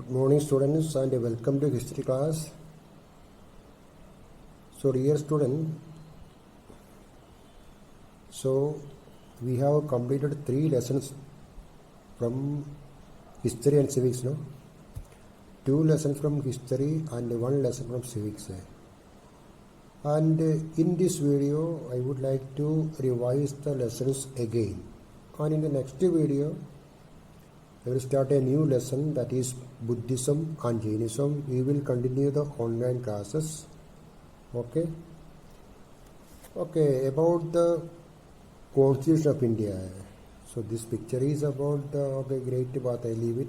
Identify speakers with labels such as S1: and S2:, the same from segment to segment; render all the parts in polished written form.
S1: Good morning students and welcome to history class. So dear student, we have completed 3 lessons from history and civics, no? 2 lessons from history and 1 lesson from civics. And in this video I would like to revise the lessons again, and in the next video I will start a new lesson, that is Buddhism and Jainism. We will continue the online classes. Okay, about the Constitution of India. So this picture is about the great bath. I leave it.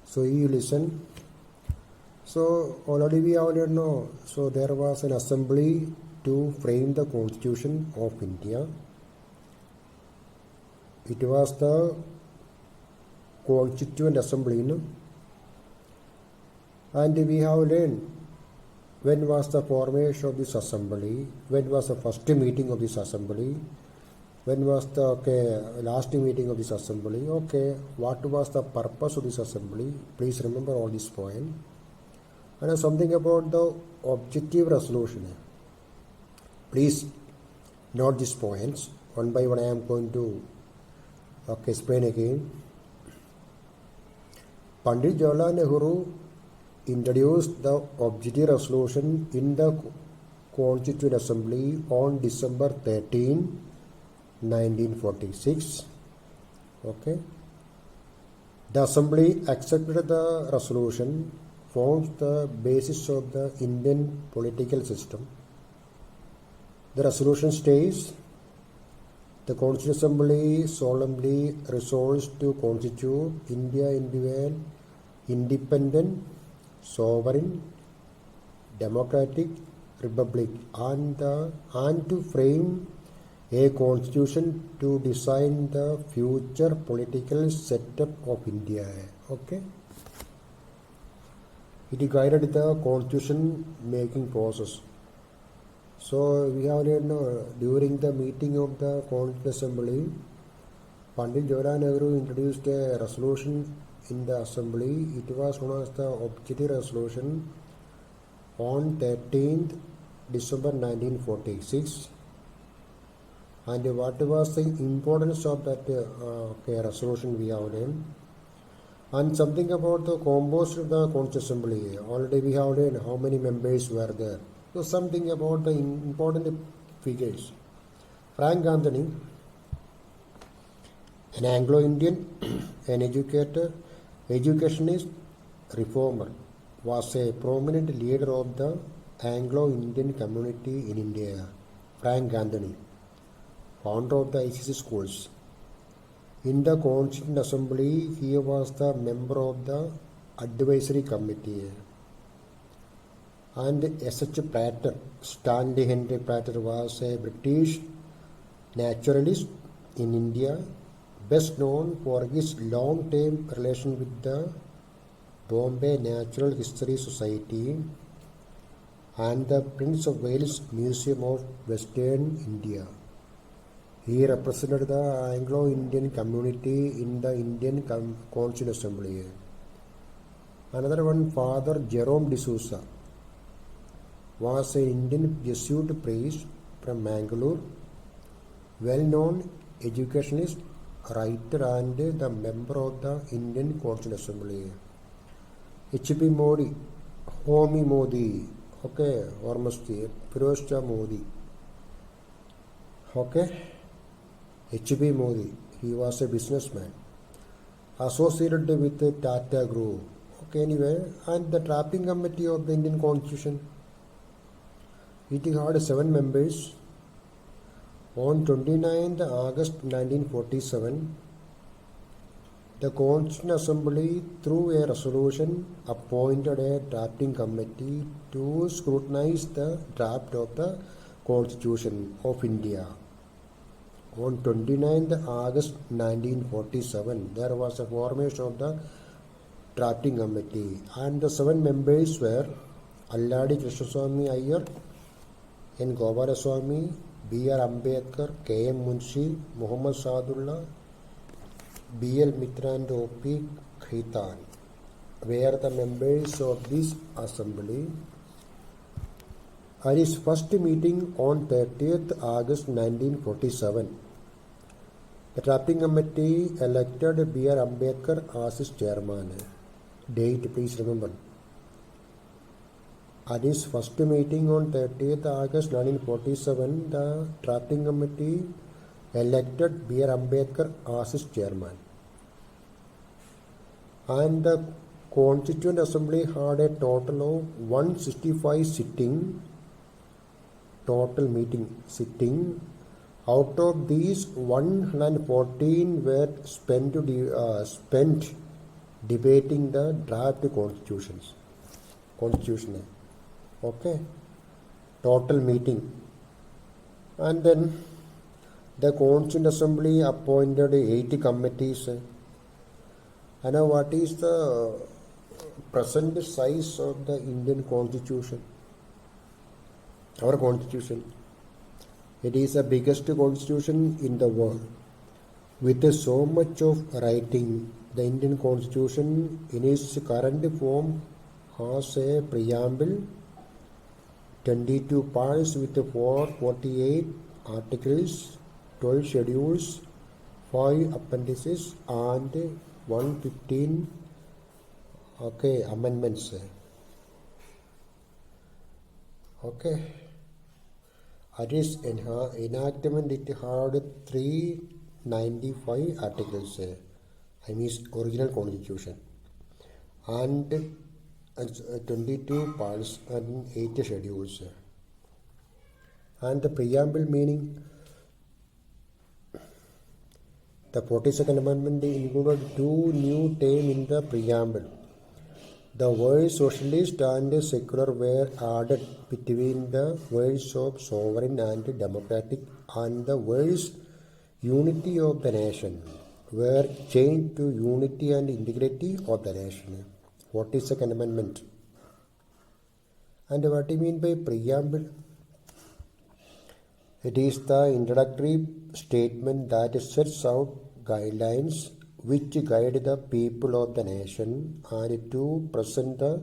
S1: So you listen. So already we already know. So there was an assembly to frame the Constitution of India. It was the Constituent Assembly, no? And we have learned when was the formation of this assembly, when was the first meeting of this assembly, when was the last meeting of this assembly, what was the purpose of this assembly. Please remember all this point. And something about the objective resolution. Please note these points. One by one I am going to explain again. Pandit Jawaharlal Nehru introduced the objective resolution in the Constituent Assembly on December 13, 1946. The Assembly accepted the resolution, forms the basis of the Indian political system. The resolution states, the Constituent Assembly solemnly resolves to constitute India into an independent, sovereign, democratic republic and to frame a constitution to design the future political setup of India. It guided the constitution making process. So we have learned during the meeting of the Constituent Assembly, Pandit Jawaharlal Nehru introduced a resolution in the assembly. It was known as the objective resolution on 13th December 1946. And what was the importance of that resolution we have learned. And something about the composition of the Constituent Assembly. Already we have learned how many members were there. So something about the important figures. Frank Anthony, an Anglo-Indian, an educator, educationist, reformer, was a prominent leader of the Anglo-Indian community in India. Frank Anthony, founder of the ICC schools. In the Constituent Assembly, he was the member of the Advisory Committee. And S.H. Prater, Stanley Henry Prater, was a British naturalist in India, best known for his long-term relation with the Bombay Natural History Society and the Prince of Wales Museum of Western India. He represented the Anglo-Indian community in the Indian Constituent Assembly. Another one, Father Jerome D'Souza, was an Indian Jesuit priest from Mangalore, well-known educationist, writer and the member of the Indian Constituent Assembly. H.B. Modi, Homi Modi, Firozshah Modi. H.B. Modi, he was a businessman associated with the Tata Group. And the drafting committee of the Indian Constitution, it had 7 members. On 29th August 1947, the Constituent Assembly, through a resolution, appointed a drafting committee to scrutinize the draft of the Constitution of India. On 29th August 1947, there was a formation of the drafting committee, and the 7 members were Alladi Krishnaswamy Iyer, N. Gopalaswamy, B.R. Ambedkar, K.M. Munshi, Muhammad Sadullah, B.L. Mitra and O.P. Khaitan. were the members of this assembly. At his first meeting on 30th August 1947, the drafting committee elected B.R. Ambedkar as its chairman. Date, please remember. At his first meeting on 30th August 1947, the drafting committee elected B.R. Ambedkar as its chairman. And the Constituent Assembly had a total of 165 sitting. Out of these, 114 were spent debating the draft constitution. Okay, total meeting. And then the Constituent Assembly appointed 80 committees. And now what is the present size of the Indian Constitution? Our Constitution. It is the biggest constitution in the world. With so much of writing, the Indian Constitution in its current form has a preamble, 22 parts with 448 articles, 12 schedules, 5 appendices and 115 amendments. Okay. At its enactment, it had 395 articles. I mean, original constitution, and 22 parts and 8 schedules. And the preamble meaning, the 42nd Amendment included 2 new terms in the preamble. The words socialist and secular were added between the words of sovereign and democratic, and the words unity of the nation were changed to unity and integrity of the nation. 42nd Amendment. And what do you mean by preamble? It is the introductory statement that sets out guidelines which guide the people of the nation and to present the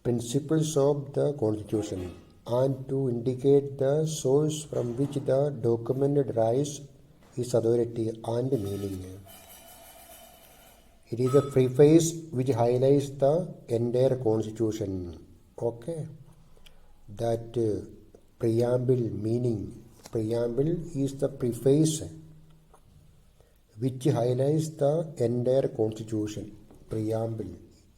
S1: principles of the Constitution and to indicate the source from which the document derives its authority and meaning. It is a preface which highlights the entire Constitution. Okay, that preamble meaning. Preamble is the preface which highlights the entire Constitution. Preamble,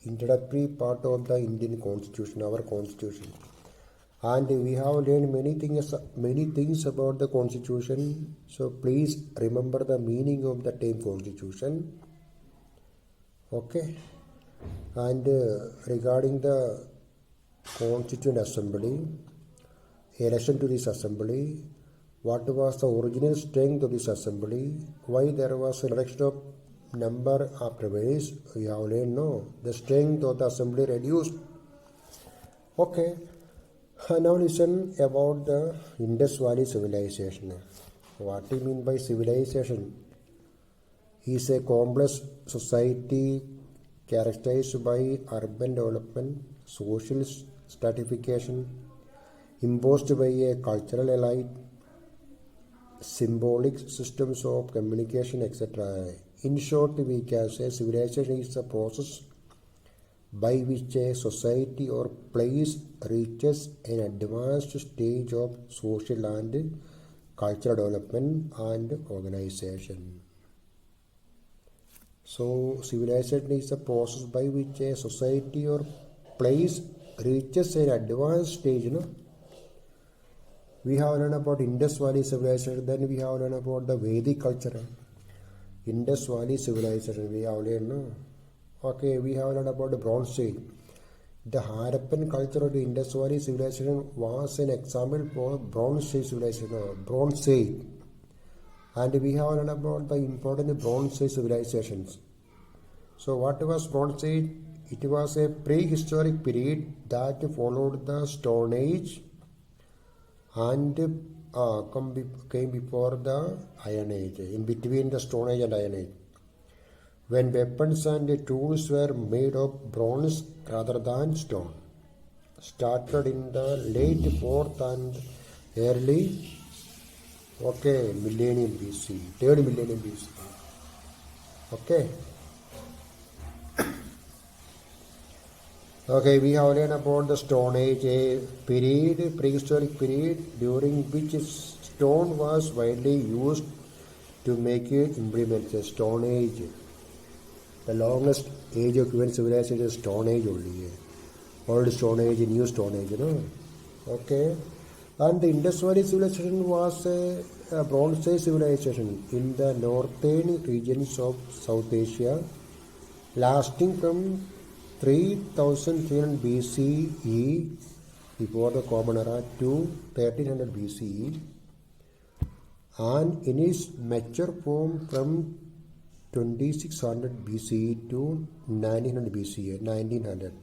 S1: introductory part of the Indian Constitution, our Constitution. And we have learned many things about the Constitution. So please remember the meaning of the term Constitution. Okay. And regarding the Constituent Assembly, election to this assembly, what was the original strength of this assembly, why there was a reduction of number afterwards, we have learned, no, the strength of the assembly reduced. Okay, now listen about the Indus Valley civilization. What do you mean by civilization? Is a complex society characterized by urban development, social stratification, imposed by a cultural elite, symbolic systems of communication, etc. In short, we can say civilization is a process by which a society or place reaches an advanced stage of social and cultural development and organization. So, civilization is a process by which a society or place reaches an advanced stage, We have learned about Indus Valley civilization, then we have learned about the Vedic culture. Indus Valley civilization, we have learned, Okay, we have learned about the Bronze Age. The Harappan culture of the Indus Valley civilization was an example for Bronze Age civilization, Bronze Age. And we have learned about the important Bronze Age civilizations. So what was Bronze Age? It was a prehistoric period that followed the Stone Age and came before the Iron Age, in between the Stone Age and Iron Age. when weapons and tools were made of bronze rather than stone. Started in the late 4th and early millennium BC, 3rd millennium BC. We have learned about the Stone Age, a period, prehistoric period, during which stone was widely used to make implements. The Stone Age, the longest age of human civilization is Stone Age only. Old Stone Age, New Stone Age, And the Indus Valley civilization was a Bronze Age civilization in the northern regions of South Asia, lasting from 3300 BCE, before the Common Era, to 1300 BCE, and in its mature form from 2600 BCE to 1900 BCE, 1900.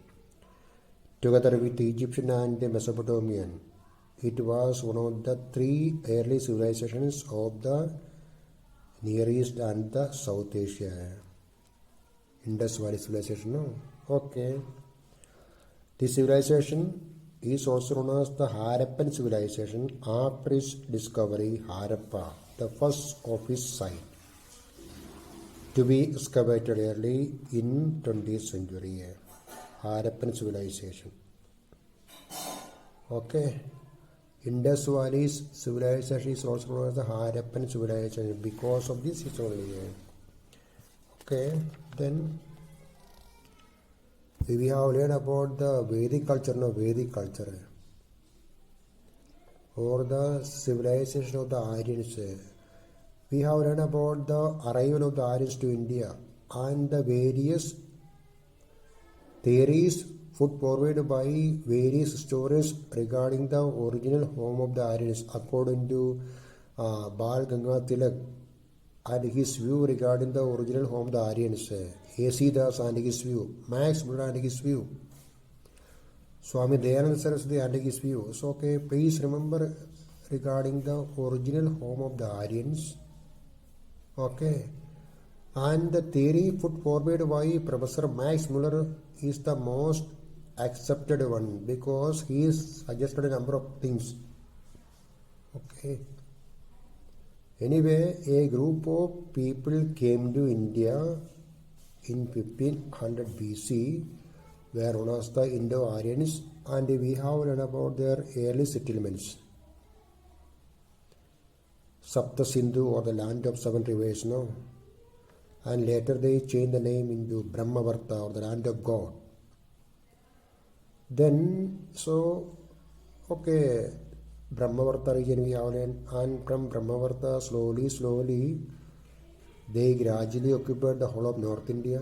S1: Together with the Egyptian and the Mesopotamian, it was one of the 3 early civilizations of the Near East and the South Asia. Indus Valley civilization, This civilization is also known as the Harappan civilization after its discovery, Harappa, the first of its site, to be excavated early in 20th century. Harappan civilization. Indus Valley's civilization is also known as the Harappan civilization because of this only. Then we have learned about the Vedic culture, or the civilization of the Aryans. We have learned about the arrival of the Aryans to India and the various theories put forward by various historians regarding the original home of the Aryans, according to Bal Gangadhar Tilak and his view regarding the original home of the Aryans, A.C. Das and his view, Max Muller and his view, Swami Dayananda Saraswati and his view. So, please remember regarding the original home of the Aryans. And the theory put forward by Professor Max Muller is the most accepted one because he has suggested a number of things. Anyway, a group of people came to India in 1500 BC, were known as the Indo-Aryans, and we have learned about their early settlements. Sapta Sindhu, or the land of 7 rivers, and later they changed the name into Brahmavarta, or the land of God. Then, Brahmavarta region we have learned, and from Brahmavarta slowly they gradually occupied the whole of North India.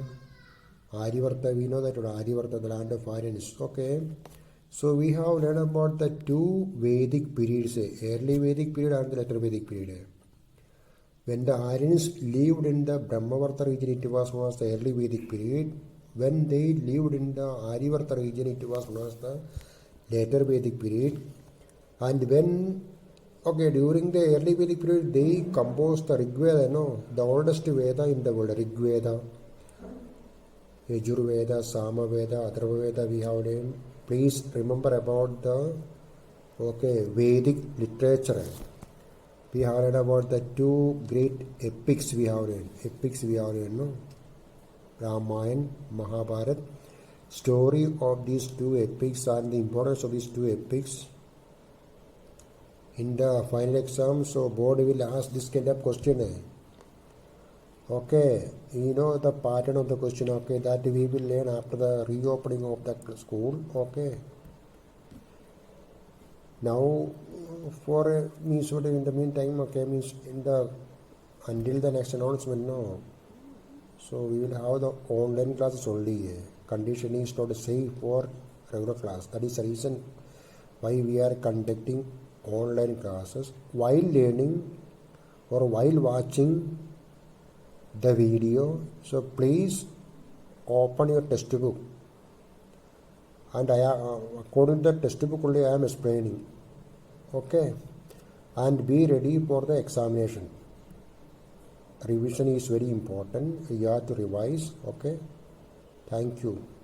S1: Aryavarta, we know that Aryavarta, the land of Aryans. So we have learned about the 2 Vedic periods, early Vedic period and the later Vedic period. When the Aryans lived in the Brahmavarta region, it was known as the early Vedic period. When they lived in the Aryavarta region, it was known as the later Vedic period. And when, during the early Vedic period, they composed the Rig Veda, the oldest Veda in the world, Rig Veda, Yajur Veda, Sama Veda, Atharva Veda, we have learned. Please remember about the Vedic literature. We have learned about the 2 great epics we have learned. Ramayana, Mahabharata. Story of these 2 epics and the importance of these 2 epics. In the final exam, so board will ask this kind of question. You know the pattern of the question, that we will learn after the reopening of the school. Now, for means in the meantime, means until the next announcement, So we will have the online classes only. Condition is not safe for regular class. That is the reason why we are conducting online classes while learning or while watching the video. So please open your textbook, and according to the textbook only I am explaining. And be ready for the examination. revision is very important. You have to revise. Okay, thank you.